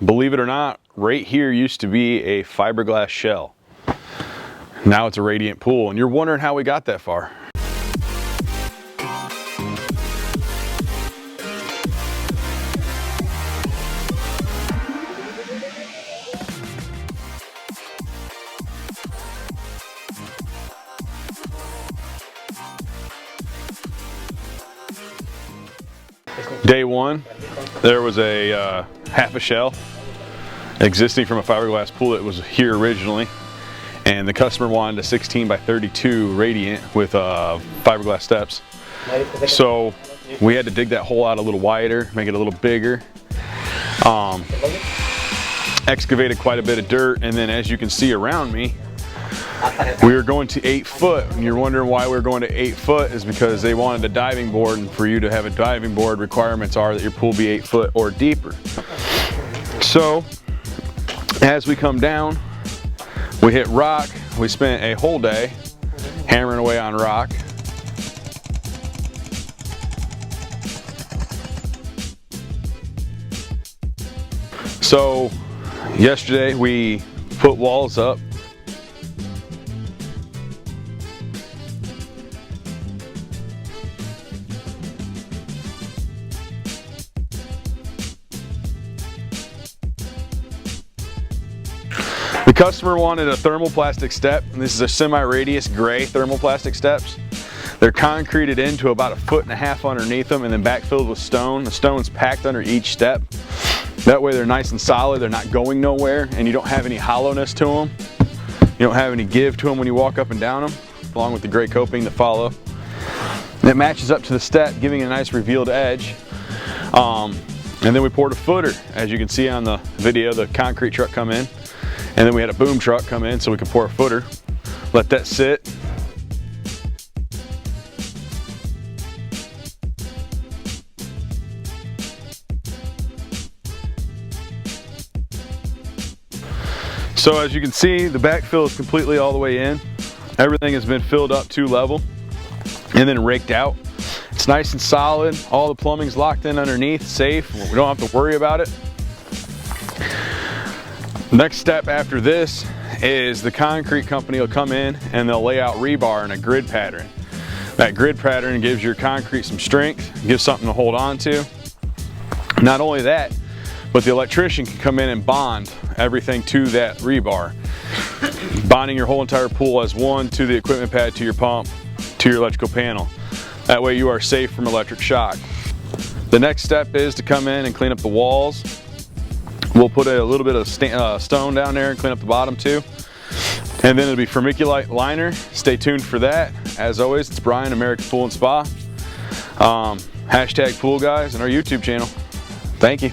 believe it or not, right here used to be a fiberglass shell. Now it's a radiant pool, and you're wondering how we got that far. Day one, there was a half a shell existing from a fiberglass pool that was here originally, and the customer wanted a 16 by 32 radiant with fiberglass steps. So we had to dig that hole out a little wider, make it a little bigger, excavated quite a bit of dirt, and then as you can see around me, we were going to 8 foot, and you're wondering why we're going to 8 foot is because they wanted a diving board, and for you to have a diving board, requirements are that your pool be 8 foot or deeper. So as we come down, we hit rock. We spent a whole day hammering away on rock. So yesterday we put walls up. The customer wanted a thermoplastic step, and this is a semi-radius gray thermoplastic steps. They're concreted into about 1.5 feet underneath them and then backfilled with stone. The stone's packed under each step. That way they're nice and solid, they're not going nowhere, and you don't have any hollowness to them. You don't have any give to them when you walk up and down them, along with the gray coping to follow. And it matches up to the step, giving it a nice revealed edge. And then we poured a footer. As you can see on the video, the concrete truck come in. And then we had a boom truck come in so we could pour a footer, let that sit. So as you can see, the backfill is completely all the way in. Everything has been filled up to level and then raked out. It's nice and solid. All the plumbing's locked in underneath, safe. We don't have to worry about it. Next step after this is the concrete company will come in and they'll lay out rebar in a grid pattern. That grid pattern gives your concrete some strength, gives something to hold on to. Not only that, but the electrician can come in and bond everything to that rebar, bonding your whole entire pool as one to the equipment pad, to your pump, to your electrical panel. That way you are safe from electric shock. The next step is to come in and clean up the walls. We'll put a little bit of stone down there and clean up the bottom too. And then it'll be vermiculite liner. Stay tuned for that. As always, it's Brian, American Pool and Spa. Hashtag Pool Guys and our YouTube channel. Thank you.